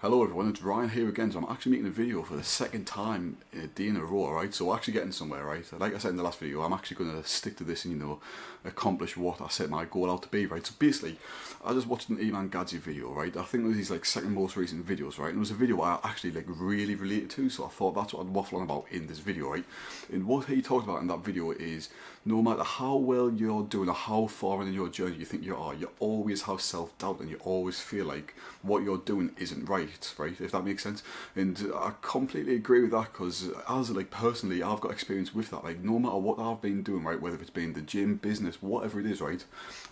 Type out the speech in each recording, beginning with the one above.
Hello everyone, it's Ryan here again. So I'm actually making a video for the second time a day in a row, right? So we're actually getting somewhere, right? Like I said in the last video, I'm actually going to stick to this and, accomplish what I set my goal out to be, right? So basically, I just watched an Iman Gadzhi video, right? I think it was his second most recent videos, right? And it was a video I actually really related to, so I thought that's what I'd waffle on about in this video, right? And what he talked about in that video is no matter how well you're doing or how far in your journey you think you are, you always have self-doubt and you always feel like what you're doing isn't right, if that makes sense. And I completely agree with that, because as personally I've got experience with that. No matter what I've been doing, right, whether it's been the gym, business, whatever it is, right,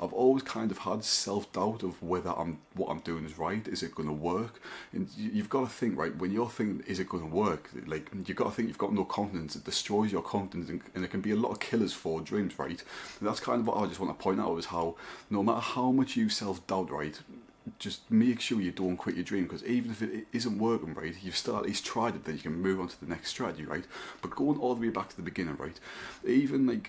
I've always kind of had self-doubt of whether what I'm doing is right. Is it going to work? And you've got to think, right, when you're thinking is it going to work, you've got to think you've got no confidence. It destroys your confidence, and it can be a lot of killers for dreams, right? And that's kind of what I just want to point out, is how no matter how much you self-doubt, right, just make sure you don't quit your dream, because even if it isn't working, right, you've still at least tried it. Then you can move on to the next strategy, right? But going all the way back to the beginning, right, even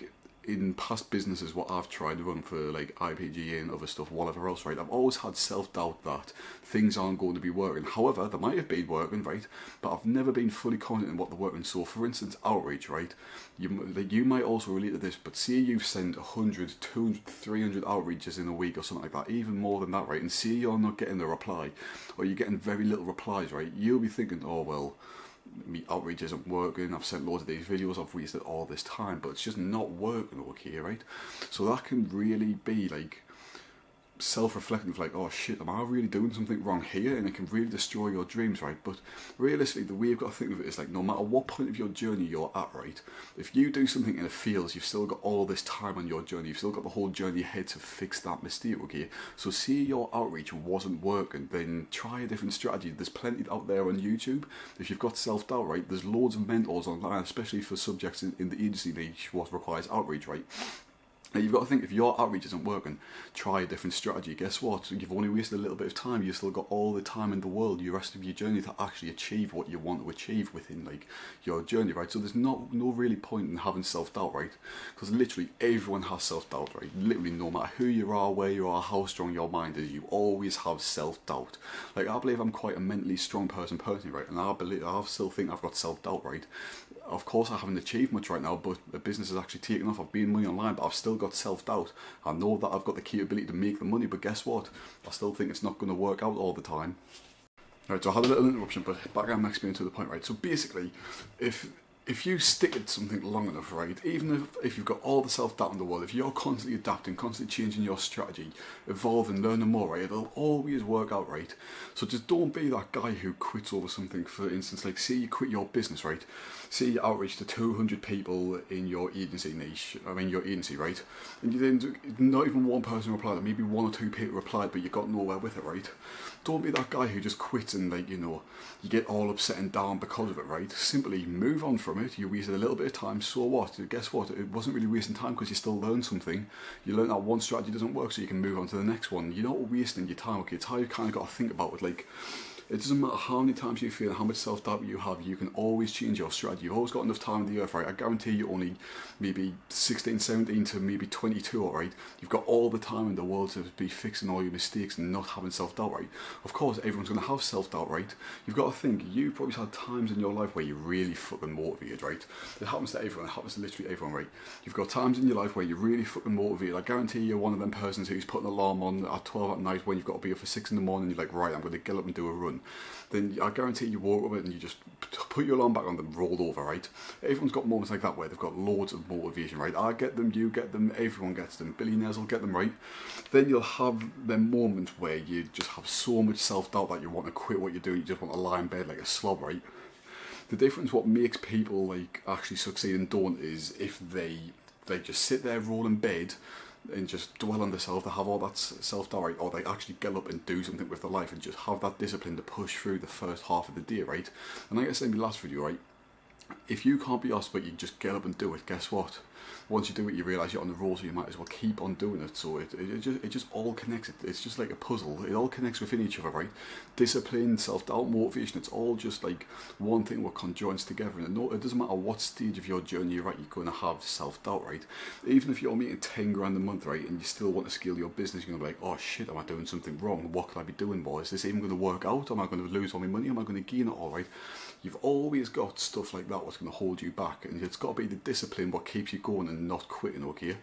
in past businesses what I've tried to run for IPGA and other stuff, whatever else, right, I've always had self-doubt that things aren't going to be working. However, they might have been working, right, but I've never been fully confident in what they're working. So for instance, outreach, right, you might also relate to this, but say you've sent 100, 200, 300 outreaches in a week or something like that, even more than that, right, and say you're not getting a reply, or you're getting very little replies, right, you'll be thinking, oh well, my outreach isn't working, I've sent loads of these videos, I've wasted all this time, but it's just not working, okay, right? So that can really be self-reflective, oh shit, am I really doing something wrong here? And it can really destroy your dreams, right? But realistically, the way you've got to think of it is no matter what point of your journey you're at, right, if you do something and it fails, you've still got all this time on your journey, you've still got the whole journey ahead to fix that mistake, okay? So see your outreach wasn't working, then try a different strategy. There's plenty out there on YouTube. If you've got self-doubt, right, there's loads of mentors online, especially for subjects in the agency niche what requires outreach, right? And you've got to think, if your outreach isn't working, try a different strategy. Guess what? You've only wasted a little bit of time. You've still got all the time in the world, the rest of your journey, to actually achieve what you want to achieve within your journey, right? So there's no really point in having self-doubt, right? Because literally everyone has self-doubt, right? Literally, no matter who you are, where you are, how strong your mind is, you always have self-doubt. I believe I'm quite a mentally strong person personally, right? And I still think I've got self-doubt, right? Of course, I haven't achieved much right now, but the business is actually taking off. I've made money online, but I've still got self-doubt. I know that I've got the capability to make the money, but guess what? I still think it's not going to work out all the time. Right, so I had a little interruption, but back on explaining to the point, right? So basically, if you stick at something long enough, right, even if you've got all the self-doubt in the world, if you're constantly adapting, constantly changing your strategy, evolving, learning more, right, it'll always work out, right? So just don't be that guy who quits over something. For instance, say you quit your business, right? Say you outreach to 200 people in your agency niche, your agency, right? And you then, not even one person replied, maybe one or two people replied, but you got nowhere with it, right? Don't be that guy who just quits and you get all upset and down because of it, right? Simply move on from it. You wasted a little bit of time, so what? Guess what? It wasn't really wasting time, because you still learned something. You learned that one strategy doesn't work, so you can move on to the next one. You're not wasting your time, okay? It's how you kind of got to think about it. It doesn't matter how many times you feel, how much self-doubt you have, you can always change your strategy. You've always got enough time on the earth, right? I guarantee you only maybe 16, 17 to maybe 22, right? You've got all the time in the world to be fixing all your mistakes and not having self-doubt, right? Of course, everyone's going to have self-doubt, right? You've got to think, you've probably had times in your life where you're really fucking motivated, right? It happens to everyone, it happens to literally everyone, right? You've got times in your life where you're really fucking motivated. I guarantee you're one of them persons who's putting an alarm on at 12 at night when you've got to be up for 6 in the morning, you're like, right, I'm going to get up and do a run. Then I guarantee you woke up and you just put your alarm back on and rolled over, right? Everyone's got moments like that where they've got loads of motivation, right? I get them, you get them, everyone gets them. Billionaires will get them, right? Then you'll have them moments where you just have so much self-doubt that you want to quit what you're doing, you just want to lie in bed like a slob, right? The difference, what makes people actually succeed and don't, is if they just sit there, roll in bed, and just dwell on themselves, to have all that self-doubt, right? Or they actually get up and do something with their life and just have that discipline to push through the first half of the day, right? And like I said in the last video, right, if you can't be asked but you just get up and do it, guess what? Once you do it, you realise you're on the roll, so you might as well keep on doing it. So it just all connects. It's just like a puzzle. It all connects within each other, right? Discipline, self-doubt, motivation, it's all just like one thing what conjoins together. And it doesn't matter what stage of your journey you're at, you're going to have self-doubt, right? Even if you're making 10 grand a month, right, and you still want to scale your business, you're going to be like, oh shit, am I doing something wrong? What could I be doing more? Is this even going to work out? Am I going to lose all my money? Am I going to gain it all, right? You've always got stuff like that what's going to hold you back, and it's got to be the discipline what keeps you going and not quitting, okay?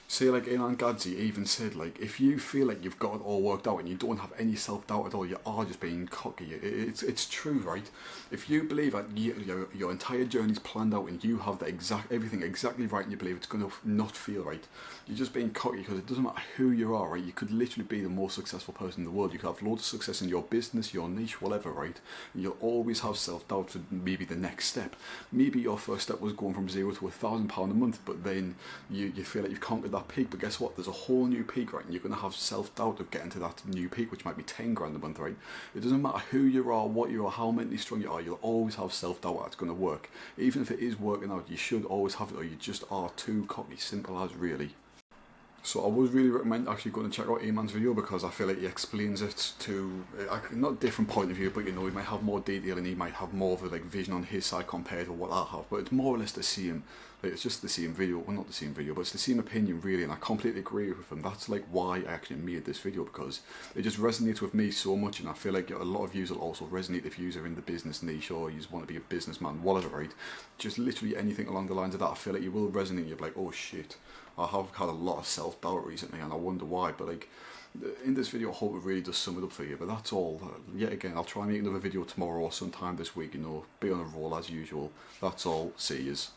Say like Ilan Gadzi even said, like, if you feel like you've got it all worked out and you don't have any self-doubt at all, you are just being cocky. It's true, right? If you believe that your entire journey's planned out and you have everything exactly right and you believe it's going to not feel right, you're just being cocky, because it doesn't matter who you are, right? You could literally be the most successful person in the world. You could have loads of success in your business, your niche, whatever, right? And you'll always have self-doubt for maybe the next step. Maybe your first step was going from £0 to £1,000 a month, but then you feel like you've conquered that peak. But guess what? There's a whole new peak, right? And you're going to have self-doubt of getting to that new peak, which might be 10 grand a month, right? It doesn't matter who you are, what you are, how mentally strong you are, you'll always have self-doubt that it's going to work. Even if it is working out, you should always have it, or you just are too cocky. Simple as, really. So I would really recommend actually going to check out Eman's video, because I feel like he explains it to not different point of view, but he might have more detail and he might have more of a vision on his side compared to what I have. But it's more or less the same. Like, it's just the same video. Well, not the same video, but it's the same opinion, really. And I completely agree with him. That's like why I actually made this video, because it just resonates with me so much, and I feel like a lot of views will also resonate if you are in the business niche or you just want to be a businessman, whatever, right? Just literally anything along the lines of that. I feel like you will resonate. You'll be like, oh shit, I have had a lot of self-doubt recently and I wonder why. But like, in this video, I hope it really does sum it up for you. But that's all. Yet again, I'll try and make another video tomorrow or sometime this week, be on a roll as usual. That's all. See yous.